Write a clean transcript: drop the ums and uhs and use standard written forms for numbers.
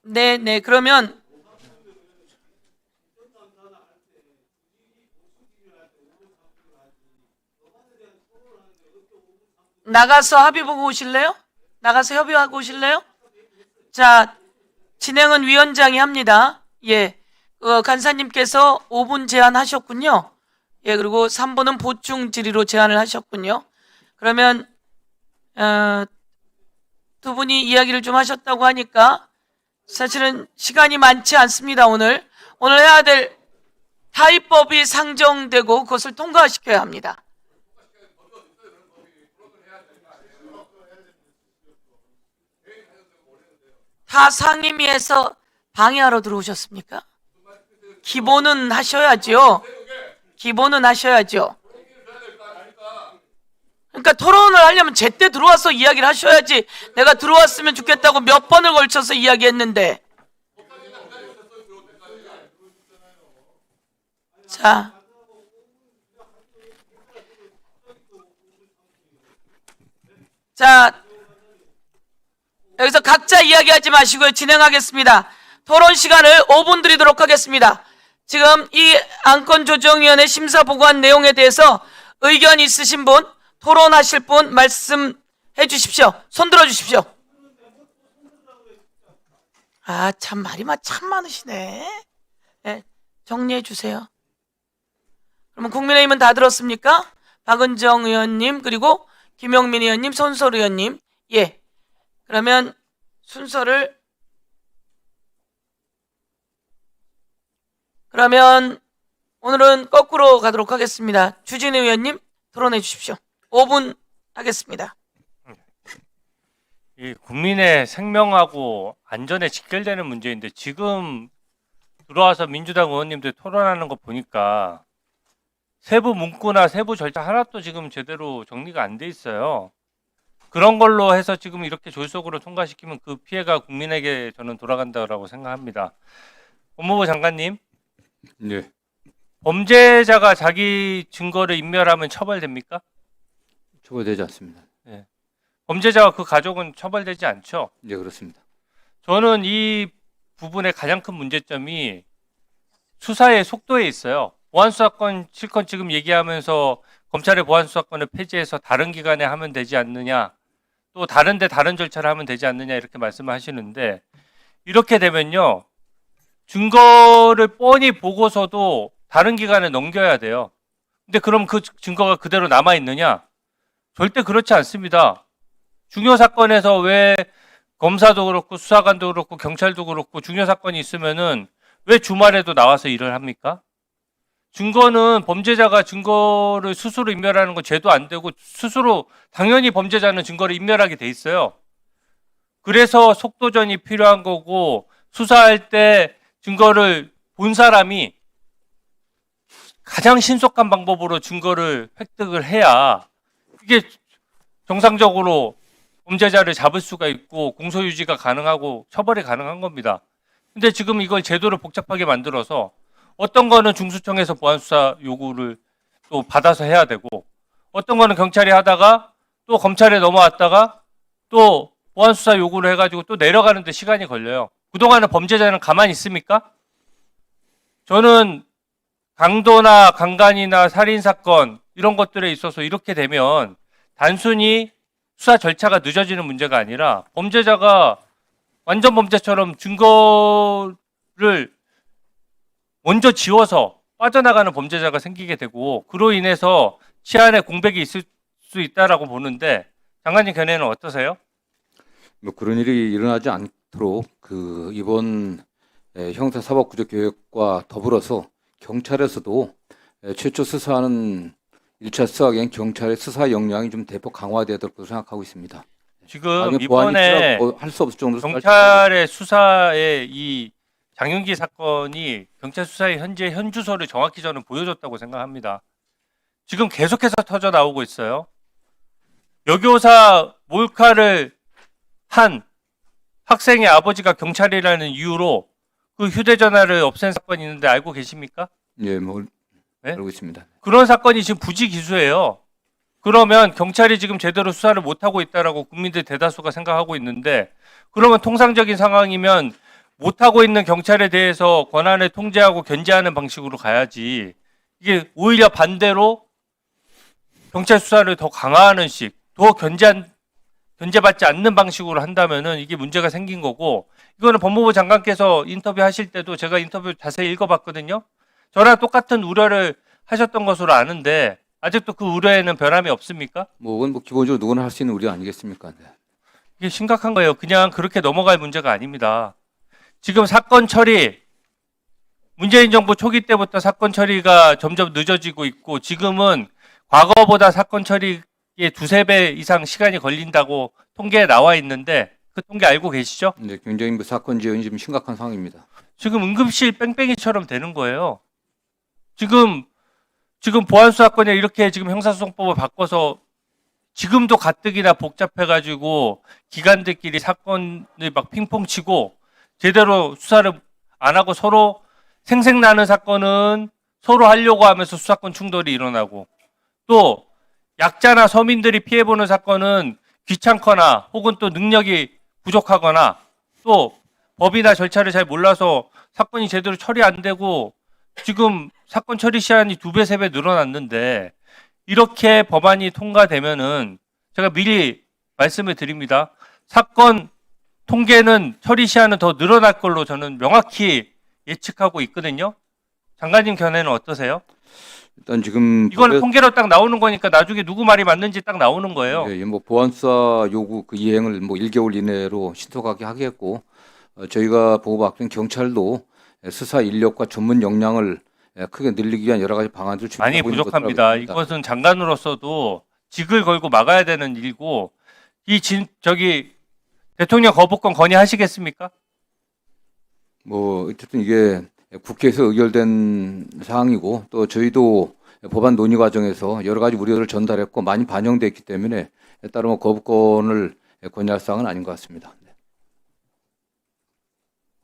네. 그러면 나가서 합의 보고 오실래요? 나가서 협의하고 오실래요? 자, 진행은 위원장이 합니다. 예. 간사님께서 5분 제한하셨군요. 예, 그리고 3분은 보충 질의로 제한을 하셨군요. 그러면 두 분이 이야기를 좀 하셨다고 하니까 사실은 시간이 많지 않습니다. 오늘 해야 될 타입법이 상정되고 그것을 통과시켜야 합니다. 다 상임위에서 방해하러 들어오셨습니까? 기본은 하셔야죠. 기본은 하셔야죠. 그러니까 토론을 하려면 제때 들어와서 이야기를 하셔야지. 내가 들어왔으면 좋겠다고 몇 번을 걸쳐서 이야기했는데. 자, 여기서 각자 이야기하지 마시고요. 진행하겠습니다. 토론 시간을 5분 드리도록 하겠습니다. 지금 이 안건조정위원회 심사 보고한 내용에 대해서 의견 있으신 분, 토론하실 분 말씀해 주십시오. 손 들어 주십시오. 참 말이 참 많으시네. 네, 정리해 주세요. 그러면 국민의힘은 다 들었습니까? 박은정 의원님, 그리고 김영민 의원님, 손솔 의원님. 예. 그러면 순서를 그러면 오늘은 거꾸로 가도록 하겠습니다. 주진우 의원님 토론해 주십시오. 5분 하겠습니다. 이 국민의 생명하고 안전에 직결되는 문제인데 지금 들어와서 민주당 의원님들 토론하는 거 보니까 세부 문구나 세부 절차 하나도 지금 제대로 정리가 안 돼 있어요. 그런 걸로 해서 지금 이렇게 졸속으로 통과시키면 그 피해가 국민에게 저는 돌아간다고 생각합니다. 법무부 장관님, 네, 범죄자가 자기 증거를 인멸하면 처벌됩니까? 처벌되지 않습니다. 범죄자와 그 가족은 처벌되지 않죠? 네, 그렇습니다. 저는 이 부분의 가장 큰 문제점이 수사의 속도에 있어요. 보안수사권 실컷 지금 얘기하면서 검찰의 보안수사권을 폐지해서 다른 기관에 하면 되지 않느냐, 또 다른데 다른 절차를 하면 되지 않느냐 이렇게 말씀을 하시는데, 이렇게 되면요 증거를 뻔히 보고서도 다른 기관에 넘겨야 돼요. 근데 그럼 그 증거가 그대로 남아 있느냐? 절대 그렇지 않습니다. 중요 사건에서 왜 검사도 그렇고 수사관도 그렇고 경찰도 그렇고 중요 사건이 있으면은 왜 주말에도 나와서 일을 합니까? 증거는 범죄자가 증거를 스스로 인멸하는 건 죄도 안 되고 스스로 당연히 범죄자는 증거를 인멸하게 돼 있어요. 그래서 속도전이 필요한 거고, 수사할 때 증거를 본 사람이 가장 신속한 방법으로 증거를 획득을 해야 이게 정상적으로 범죄자를 잡을 수가 있고 공소유지가 가능하고 처벌이 가능한 겁니다. 근데 지금 이걸 제도를 복잡하게 만들어서 어떤 거는 중수청에서 보안수사 요구를 또 받아서 해야 되고, 어떤 거는 경찰이 하다가 또 검찰에 넘어왔다가 또 보안수사 요구를 해가지고 또 내려가는데 시간이 걸려요. 그동안은 범죄자는 가만히 있습니까? 저는 강도나 강간이나 살인사건 이런 것들에 있어서 이렇게 되면 단순히 수사 절차가 늦어지는 문제가 아니라 범죄자가 완전 범죄처럼 증거를 먼저 지워서 빠져나가는 범죄자가 생기게 되고, 그로 인해서 치안에 공백이 있을 수 있다라고 보는데, 장관님 견해는 어떠세요? 뭐 그런 일이 일어나지 않도록 이번 형사사법구조개혁과 더불어서 경찰에서도 최초 수사하는 1차 수사기엔 경찰의 수사 역량이 좀 대폭 강화되도록 생각하고 있습니다. 지금 이번에 할 수 없을 정도로 경찰의 수사에 이 장윤기 사건이 경찰 수사의 현재 현주소를 정확히 저는 보여줬다고 생각합니다. 지금 계속해서 터져 나오고 있어요. 여교사 몰카를 한 학생의 아버지가 경찰이라는 이유로 그 휴대전화를 없앤 사건이 있는데 알고 계십니까? 네, 네? 알고 있습니다. 그런 사건이 지금 부지기수예요. 그러면 경찰이 지금 제대로 수사를 못하고 있다라고 국민들 대다수가 생각하고 있는데, 그러면 통상적인 상황이면 못하고 있는 경찰에 대해서 권한을 통제하고 견제하는 방식으로 가야지, 이게 오히려 반대로 경찰 수사를 더 강화하는 식, 더 견제받지 않는 방식으로 한다면은 이게 문제가 생긴 거고, 이거는 법무부 장관께서 인터뷰 하실 때도 제가 인터뷰 자세히 읽어봤거든요. 저랑 똑같은 우려를 하셨던 것으로 아는데 아직도 그 우려에는 변함이 없습니까? 그건 기본적으로 누구나 할 수 있는 우려 아니겠습니까? 네. 이게 심각한 거예요. 그냥 그렇게 넘어갈 문제가 아닙니다. 지금 사건 처리, 문재인 정부 초기 때부터 사건 처리가 점점 늦어지고 있고, 지금은 과거보다 사건 처리에 2~3배 이상 시간이 걸린다고 통계에 나와 있는데, 그 통계 알고 계시죠? 네, 굉장히 사건 지연이 좀 심각한 상황입니다. 지금 응급실 뺑뺑이처럼 되는 거예요. 지금 보안수사권에 이렇게 지금 형사소송법을 바꿔서 지금도 가뜩이나 복잡해가지고 기관들끼리 사건을 막 핑퐁 치고 제대로 수사를 안 하고 서로 생색나는 사건은 서로 하려고 하면서 수사권 충돌이 일어나고, 또 약자나 서민들이 피해보는 사건은 귀찮거나 혹은 또 능력이 부족하거나 또 법이나 절차를 잘 몰라서 사건이 제대로 처리 안 되고, 지금 사건 처리 시간이 2배, 3배 늘어났는데, 이렇게 법안이 통과되면은 제가 미리 말씀을 드립니다. 사건 통계는 처리 시한은 더 늘어날 걸로 저는 명확히 예측하고 있거든요. 장관님 견해는 어떠세요? 일단 지금 이거는 통계로 딱 나오는 거니까 나중에 누구 말이 맞는지 딱 나오는 거예요. 예, 보안수사 요구 그 이행을 1개월 이내로 신속하게 하겠고, 저희가 보고받은 경찰도 수사 인력과 전문 역량을 크게 늘리기 위한 여러 가지 방안들을 많이 준비하고 있는 부족합니다. 것으로 알고 있습니다. 이것은 장관으로서도 직을 걸고 막아야 되는 일이고, 대통령 거부권 건의하시겠습니까? 어쨌든 이게 국회에서 의결된 사항이고, 또 저희도 법안 논의 과정에서 여러 가지 우려를 전달했고 많이 반영돼 있기 때문에 따로 거부권을 건의할 사항은 아닌 것 같습니다.